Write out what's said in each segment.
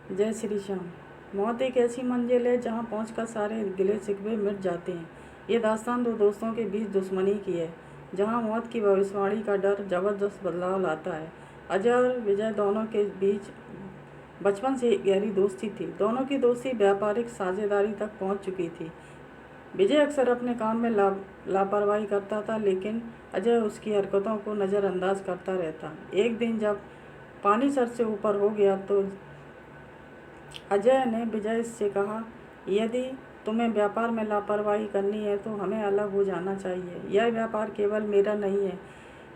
जय श्री श्याम। मौत एक ऐसी मंजिल है जहाँ पहुंचकर सारे गिले शिकवे मिट जाते हैं। ये दास्तान दो दोस्तों के बीच दुश्मनी की है, जहाँ मौत की भविष्यवाणी का डर जबरदस्त बदलाव लाता है। अजय और विजय दोनों के बीच बचपन से गहरी दोस्ती थी। दोनों की दोस्ती व्यापारिक साझेदारी तक पहुंच चुकी थी। विजय अक्सर अपने काम में लापरवाही करता था, लेकिन अजय उसकी हरकतों को नज़रअंदाज करता रहता। एक दिन जब पानी सर से ऊपर हो गया तो अजय ने विजय से कहा, यदि तुम्हें व्यापार में लापरवाही करनी है तो हमें अलग हो जाना चाहिए। यह व्यापार केवल मेरा नहीं है,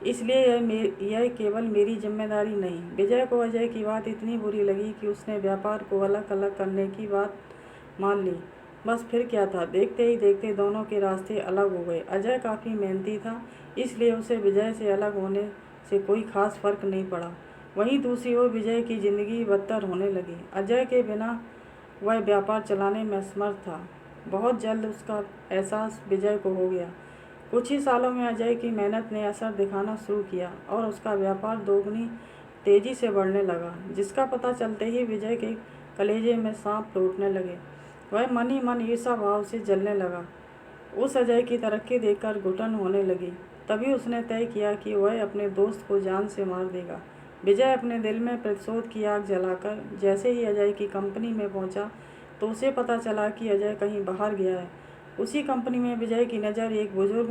इसलिए यह केवल मेरी जिम्मेदारी नहीं। विजय को अजय की बात इतनी बुरी लगी कि उसने व्यापार को अलग अलग करने की बात मान ली। बस फिर क्या था, देखते ही देखते दोनों के रास्ते अलग हो गए। अजय काफ़ी मेहनती था, इसलिए उसे विजय से अलग होने से कोई खास फर्क नहीं पड़ा। वहीं दूसरी ओर विजय की ज़िंदगी बदतर होने लगी। अजय के बिना वह व्यापार चलाने में असमर्थ था। बहुत जल्द उसका एहसास विजय को हो गया। कुछ ही सालों में अजय की मेहनत ने असर दिखाना शुरू किया और उसका व्यापार दोगुनी तेज़ी से बढ़ने लगा, जिसका पता चलते ही विजय के कलेजे में सांप लौटने लगे। वह मन ही मन ईर्ष्या भाव से जलने लगा। उस अजय की तरक्की देखकर घुटन होने लगी। तभी उसने तय किया कि वह अपने दोस्त को जान से मार देगा। विजय अपने दिल में प्रतिशोध की आग जलाकर जैसे ही अजय की कंपनी में पहुंचा तो उसे पता चला कि अजय कहीं बाहर गया है। उसी कंपनी में विजय की नज़र एक बुजुर्ग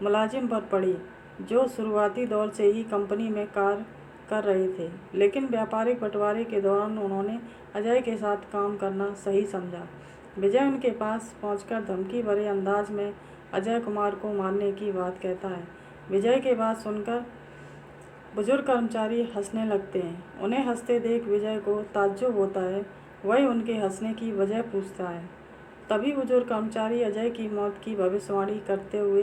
मुलाजिम पर पड़ी, जो शुरुआती दौर से ही कंपनी में कार्य कर रहे थे, लेकिन व्यापारिक बंटवारे के दौरान उन्होंने अजय के साथ काम करना सही समझा। विजय उनके पास पहुंचकर धमकी भरे अंदाज में अजय कुमार को मारने की बात कहता है। विजय के बात सुनकर बुजुर्ग कर्मचारी हंसने लगते हैं। उन्हें हंसते देख विजय को ताज्जुब होता है। वह उनके हंसने की वजह पूछता है। तभी बुजुर्ग कर्मचारी अजय की मौत की भविष्यवाणी करते हुए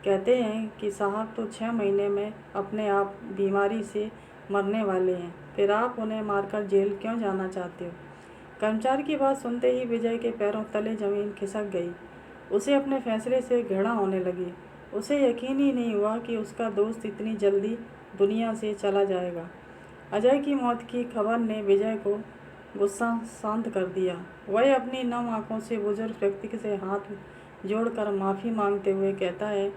कहते हैं कि साहब तो 6 महीने में अपने आप बीमारी से मरने वाले हैं, फिर आप उन्हें मारकर जेल क्यों जाना चाहते हो। कर्मचारी की बात सुनते ही विजय के पैरों तले जमीन खिसक गई। उसे अपने फैसले से घृणा होने लगी। उसे यकीन ही नहीं हुआ कि उसका दोस्त इतनी जल्दी दुनिया से चला जाएगा। अजय की मौत की खबर ने विजय को गुस्सा शांत कर दिया। वह अपनी नम आंखों से बुजुर्ग व्यक्ति से हाथ जोड़कर माफ़ी मांगते हुए कहता है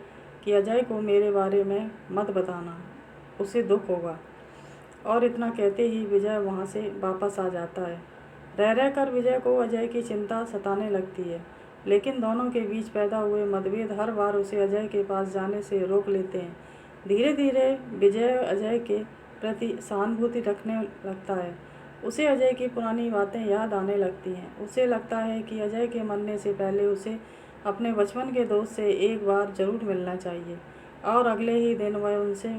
कि अजय को मेरे बारे में मत बताना, उसे दुख होगा। और इतना कहते ही विजय वहाँ से वापस आ जाता है। रह रहकर विजय को अजय की चिंता सताने लगती है, लेकिन दोनों के बीच पैदा हुए मतभेद हर बार उसे अजय के पास जाने से रोक लेते हैं। धीरे धीरे विजय अजय के प्रति सहानुभूति रखने लगता है। उसे अजय की पुरानी बातें याद आने लगती हैं। उसे लगता है कि अजय के मरने से पहले उसे अपने बचपन के दोस्त से एक बार ज़रूर मिलना चाहिए। और अगले ही दिन वह उनसे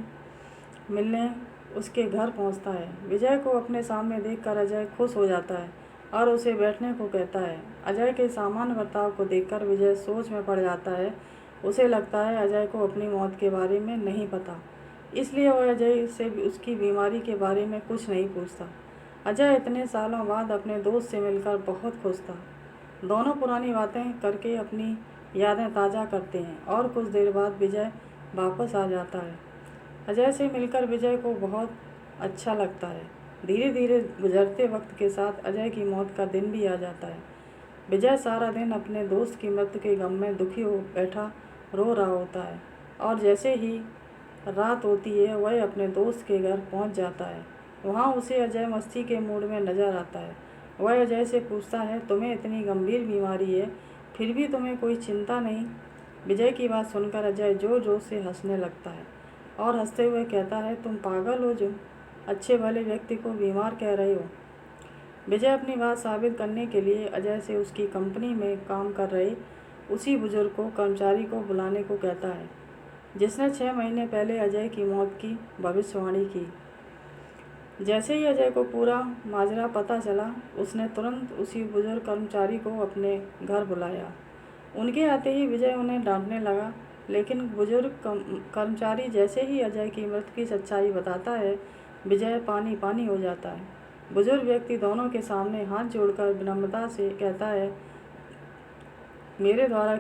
मिलने उसके घर पहुंचता है। विजय को अपने सामने देखकर अजय खुश हो जाता है और उसे बैठने को कहता है। अजय के सामान्य बर्ताव को देखकर विजय सोच में पड़ जाता है। उसे लगता है अजय को अपनी मौत के बारे में नहीं पता, इसलिए वह अजय से उसकी बीमारी के बारे में कुछ नहीं पूछता। अजय इतने सालों बाद अपने दोस्त से मिलकर बहुत खुश था। दोनों पुरानी बातें करके अपनी यादें ताज़ा करते हैं और कुछ देर बाद विजय वापस आ जाता है। अजय से मिलकर विजय को बहुत अच्छा लगता है। धीरे धीरे गुजरते वक्त के साथ अजय की मौत का दिन भी आ जाता है। विजय सारा दिन अपने दोस्त की मृत्यु के गम में दुखी हो बैठा रो रहा होता है, और जैसे ही रात होती है वह अपने दोस्त के घर पहुंच जाता है। वहां उसे अजय मस्ती के मूड में नजर आता है। वह अजय से पूछता है, तुम्हें इतनी गंभीर बीमारी है, फिर भी तुम्हें कोई चिंता नहीं। विजय की बात सुनकर अजय जोर जोर से हंसने लगता है और हंसते हुए कहता है, तुम पागल हो जो अच्छे भले व्यक्ति को बीमार कह रहे हो। विजय अपनी बात साबित करने के लिए अजय से उसकी कंपनी में काम कर रहे उसी बुजुर्ग को कर्मचारी को बुलाने को कहता है, जिसने 6 महीने पहले अजय की मौत की भविष्यवाणी की। जैसे ही अजय को पूरा माजरा पता चला, उसने तुरंत उसी बुजुर्ग कर्मचारी को अपने घर बुलाया। उनके आते ही विजय उन्हें डांटने लगा, लेकिन बुजुर्ग कर्मचारी जैसे ही अजय की मृत्यु की सच्चाई बताता है, विजय पानी पानी हो जाता है। बुजुर्ग व्यक्ति दोनों के सामने हाथ जोड़कर विनम्रता से कहता है, मेरे द्वारा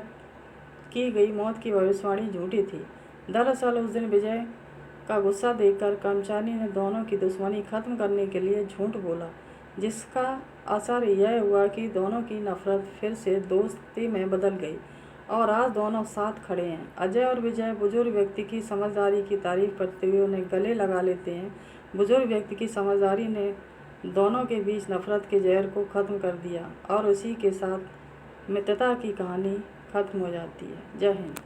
की गई मौत की भविष्यवाणी झूठी थी। दरअसल उस दिन विजय का गुस्सा देखकर कर्मचारी ने दोनों की दुश्मनी खत्म करने के लिए झूठ बोला। जिसका असर यह हुआ कि दोनों की नफरत फिर से दोस्ती में बदल गई और आज दोनों साथ खड़े हैं। अजय और विजय बुजुर्ग व्यक्ति की समझदारी की तारीफ करते हुए उन्हें गले लगा लेते हैं। बुजुर्ग व्यक्ति की समझदारी ने दोनों के बीच नफरत के जहर को ख़त्म कर दिया और उसी के साथ मित्रता की कहानी ख़त्म हो जाती है। जय हिंद।